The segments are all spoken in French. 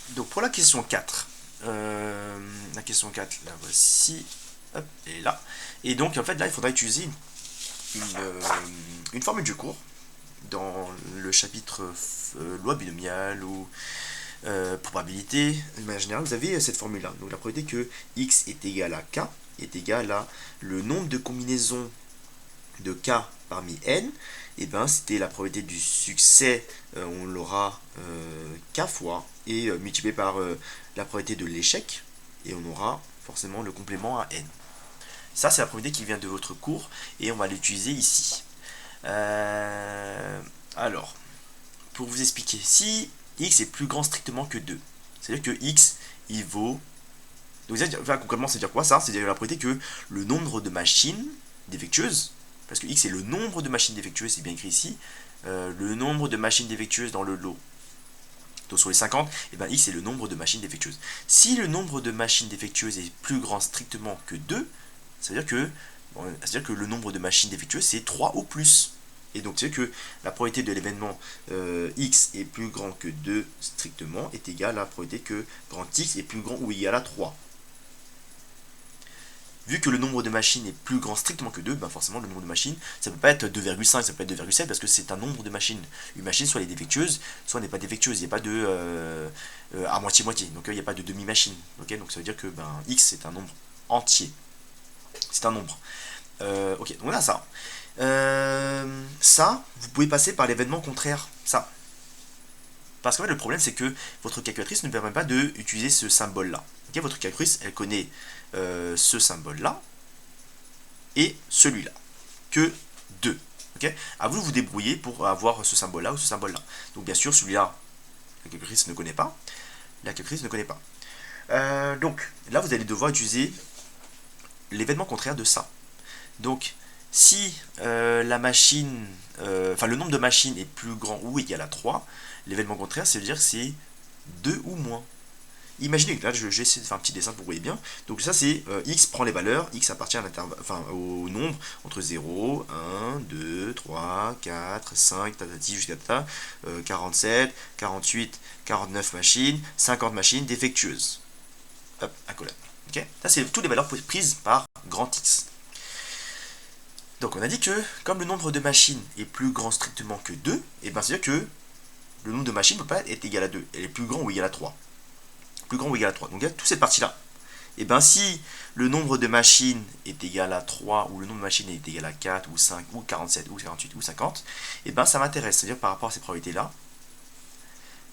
Donc pour la question 4, la question 4, la voici, hop, elle est là. Et donc en fait là, il faudra utiliser une formule du cours dans le chapitre loi binomiale ou probabilité. De manière générale, vous avez cette formule-là. Donc la probabilité que x est égal à k est égal à le nombre de combinaisons de k parmi n. Et ben c'était la probabilité du succès, on l'aura k fois, et multiplié par la probabilité de l'échec, et on aura forcément le complément à n. Ça, c'est la probabilité qui vient de votre cours, et on va l'utiliser ici. Alors, pour vous expliquer, si x est plus grand strictement que 2, c'est-à-dire que x, il vaut... Donc, enfin, concrètement, c'est-à-dire quoi ça? C'est-à-dire la probabilité que le nombre de machines défectueuses, parce que x est le nombre de machines défectueuses, c'est bien écrit ici, le nombre de machines défectueuses dans le lot, donc sur les 50, et ben x est le nombre de machines défectueuses. Si le nombre de machines défectueuses est plus grand strictement que 2, ça veut dire que, le nombre de machines défectueuses c'est 3 ou plus. Et donc c'est que la probabilité de l'événement x est plus grand que 2 strictement est égale à la probabilité que grand x est plus grand ou égal à 3. Vu que le nombre de machines est plus grand strictement que 2, ben forcément le nombre de machines, ça peut pas être 2,5, ça peut être 2,7 parce que c'est un nombre de machines. Une machine soit elle est défectueuse, soit elle n'est pas défectueuse, il n'y a pas de à moitié-moitié, donc il n'y a pas de demi-machine. Okay, donc ça veut dire que ben, x c'est un nombre entier. C'est un nombre. Ok, donc on a ça. Ça, vous pouvez passer par l'événement contraire. Ça. Parce que le problème, c'est que votre calculatrice ne permet pas d'utiliser ce symbole-là. Okay, votre calculatrice, elle connaît ce symbole-là et celui-là. Que deux. Okay, à vous de vous débrouiller pour avoir ce symbole-là ou ce symbole-là. Donc bien sûr, celui-là, la calculatrice ne connaît pas. La calculatrice ne connaît pas. Donc là, vous allez devoir utiliser l'événement contraire de ça. Donc, si la machine, le nombre de machines est plus grand ou égal à 3, l'événement contraire, c'est dire que c'est 2 ou moins. Imaginez que là, je vais essayer de faire un petit dessin pour que vous voyez bien. Donc ça, c'est x prend les valeurs, x appartient à au nombre entre 0, 1, 2, 3, 4, 5, tatati jusqu'à ta, 47, 48, 49 machines, 50 machines défectueuses. Hop, accolade. Ok, ça, c'est toutes les valeurs prises par grand X. Donc on a dit que comme le nombre de machines est plus grand strictement que 2, et ben c'est-à-dire que le nombre de machines ne peut pas être égal à 2, elle est plus grand ou égal à 3. Plus grand ou égal à 3. Donc il y a toute cette partie-là. Et bien si le nombre de machines est égal à 3, ou le nombre de machines est égal à 4, ou 5, ou 47, ou 48, ou 50, et ben ça m'intéresse. C'est-à-dire par rapport à ces probabilités-là,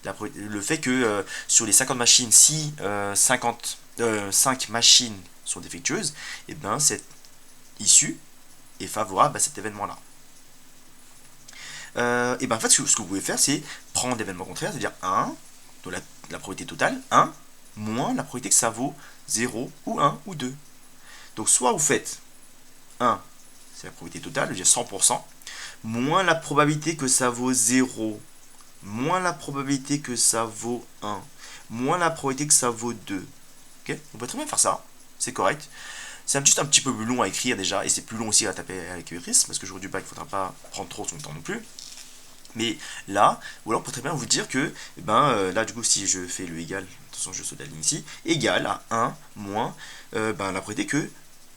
le fait que sur les 50 machines, si 5 machines sont défectueuses, et ben cette issue est favorable à cet événement-là. Et ben en fait, ce que vous pouvez faire, c'est prendre l'événement contraire, c'est-à-dire 1, donc la probabilité totale, 1, moins la probabilité que ça vaut 0 ou 1 ou 2. Donc soit vous faites 1, c'est la probabilité totale, c'est-à-dire 100%, moins la probabilité que ça vaut 0, moins la probabilité que ça vaut 1, moins la probabilité que ça vaut 2. Okay, on peut très bien faire ça, c'est correct. C'est juste un petit peu plus long à écrire déjà, et c'est plus long aussi à taper à la calculatrice, parce que je vous dis pas qu'il ne faudra pas prendre trop son temps non plus. Mais là, ou alors on peut très bien vous dire que, là du coup si je fais le égal, attention je saute la ligne ici, égal à 1 moins la probabilité que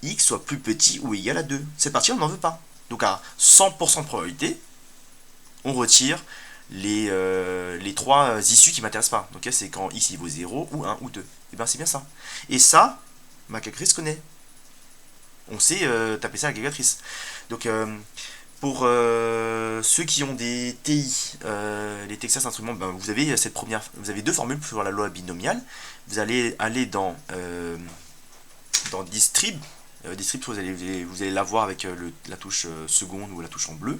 x soit plus petit ou égal à 2. Cette partie on n'en veut pas. Donc à 100% de probabilité, on retire les trois issues qui ne m'intéressent pas. Donc c'est quand x il vaut 0 ou 1 ou 2. Et bien c'est bien ça. Et ça, ma calculatrice connaît. On sait taper ça à la calculatrice. Donc pour ceux qui ont des TI, les Texas Instruments, vous avez vous avez deux formules sur la loi binomiale. Vous allez aller dans Distrib. Distrib, vous allez l'avoir avec la touche seconde ou la touche en bleu.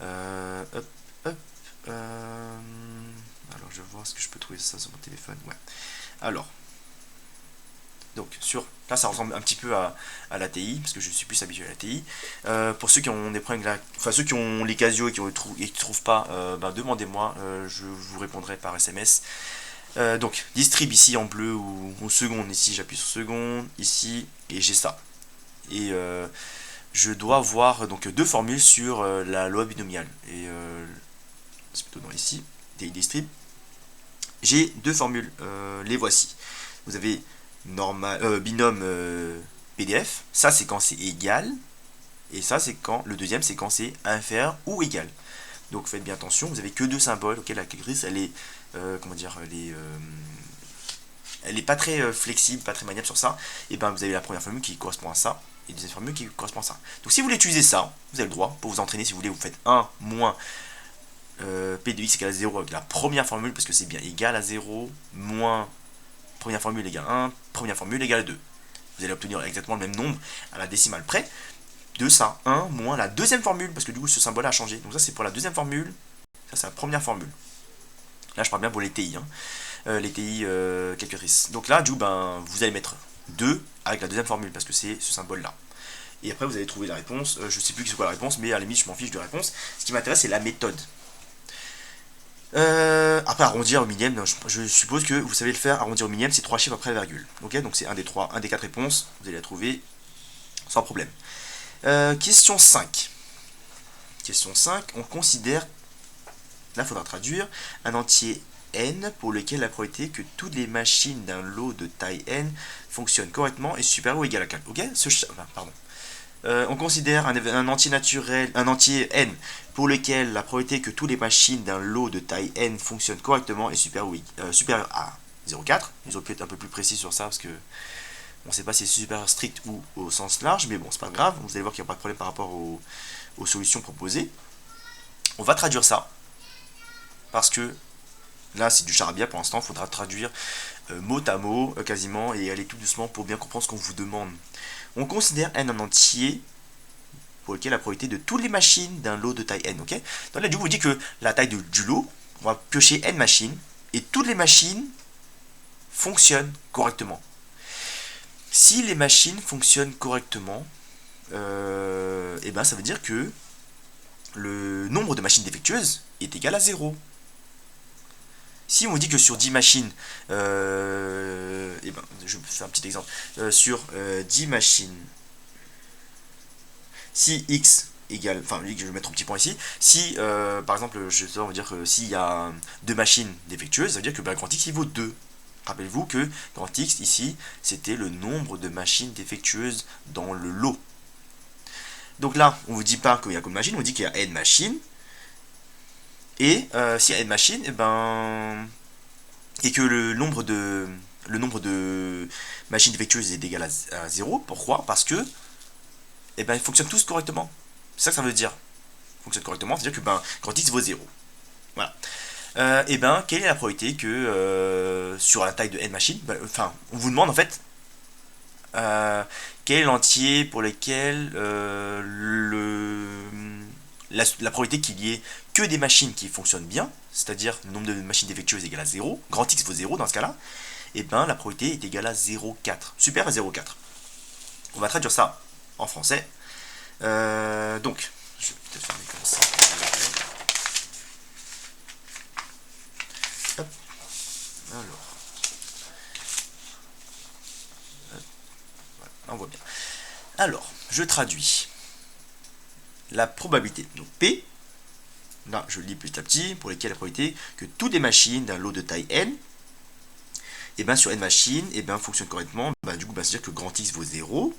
Hop, hop. Alors je vais voir ce que je peux trouver ça sur mon téléphone. Ouais. Alors, donc là ça ressemble un petit peu à la TI, parce que je suis plus habitué à la TI. Pour ceux qui ont des problèmes, ceux qui ont les Casio et qui ne trouvent pas, demandez-moi, je vous répondrai par SMS. Donc distrib ici en bleu ou seconde, ici j'appuie sur seconde, ici, et j'ai ça. Et je dois voir donc deux formules sur la loi binomiale. Et c'est plutôt dans ici, TI distrib. j'ai deux formules, les voici. Vous avez binôme PDF, ça c'est quand c'est égal, et ça c'est quand, le deuxième c'est quand c'est inférieur ou égal. Donc faites bien attention, vous n'avez que deux symboles, ok, la calculatrice elle est, comment dire, elle est pas très flexible, pas très maniable sur ça, et ben vous avez la première formule qui correspond à ça, et la deuxième formule qui correspond à ça. Donc si vous voulez utiliser ça, vous avez le droit, pour vous entraîner, si vous voulez, vous faites 1 moins P de x égale à 0 avec la première formule, parce que c'est bien égal à 0, moins première formule égale 1, première formule égale 2. Vous allez obtenir exactement le même nombre à la décimale près de ça, 1 moins la deuxième formule, parce que du coup ce symbole a changé. Donc ça c'est pour la deuxième formule, ça c'est la première formule. Là je parle bien pour les TI, les TI calculatrices. Donc là du coup ben, vous allez mettre 2 avec la deuxième formule, parce que c'est ce symbole là. Et après vous allez trouver la réponse, je sais plus c'est quoi la réponse, mais à la limite je m'en fiche de la réponse. Ce qui m'intéresse c'est la méthode. Après arrondir au millième, je suppose que vous savez le faire, arrondir au millième c'est 3 chiffres après la virgule. Ok, donc c'est un des 4 réponses, vous allez la trouver sans problème. Question 5. Question 5, on considère, là il faudra traduire, un entier n pour lequel la probabilité que toutes les machines d'un lot de taille n fonctionnent correctement est supérieure ou égale à 4. Ok, pardon. On considère un entier naturel, un entier n pour lequel la probabilité que toutes les machines d'un lot de taille n fonctionnent correctement est supérieure à 0,4. Ils auraient pu être un peu plus précis sur ça parce que on ne sait pas si c'est supérieur strict ou au sens large, mais bon, c'est pas grave. Vous allez voir qu'il n'y a pas de problème par rapport aux solutions proposées. On va traduire ça parce que là, c'est du charabia pour l'instant. Il faudra traduire mot à mot quasiment et aller tout doucement pour bien comprendre ce qu'on vous demande. On considère n un entier pour lequel la probabilité de toutes les machines d'un lot de taille n, ok. Donc là, du coup, vous dit que la taille du lot, on va piocher n machines, et toutes les machines fonctionnent correctement. Si les machines fonctionnent correctement, et ben ça veut dire que le nombre de machines défectueuses est égal à 0. Si on dit que sur 10 machines, et ben, je vais faire un petit exemple, sur 10 machines, si x égale, enfin je vais mettre un petit point ici, si par exemple, on va dire que s'il y a 2 machines défectueuses, ça veut dire que ben, grand X il vaut 2. Rappelez-vous que grand X ici, c'était le nombre de machines défectueuses dans le lot. Donc là, on ne vous dit pas qu'il y a combien de machines, on vous dit qu'il y a n machines. Et s'il y a n machines, et que le nombre de machines défectueuses est égal à 0, pourquoi? Parce que ils fonctionnent tous correctement. C'est ça que ça veut dire. Fonctionne correctement, c'est-à-dire que grand X vaut 0. Voilà. Quelle est la probabilité que sur la taille de n machines, on vous demande en fait quel est l'entier pour lequel la probabilité qu'il y ait que des machines qui fonctionnent bien, c'est-à-dire le nombre de machines défectueuses est égal à 0, grand X vaut 0 dans ce cas-là, et la probabilité est égale à 0,4, supérieure à 0,4. On va traduire ça en français. Donc, je vais peut-être faire comme ça. Hop. Alors. Voilà, on voit bien. Alors, je traduis la probabilité. Donc P, là je le lis petit à petit, pour lesquelles la probabilité que toutes les machines d'un lot de taille n, et sur n machines, fonctionnent correctement. Du coup, c'est-à-dire que grand X vaut 0.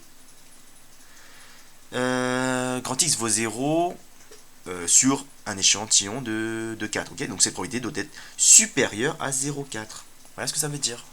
Grand X vaut 0 sur un échantillon de 4. Okay, donc cette probabilité doit être supérieure à 0,4. Voilà ce que ça veut dire.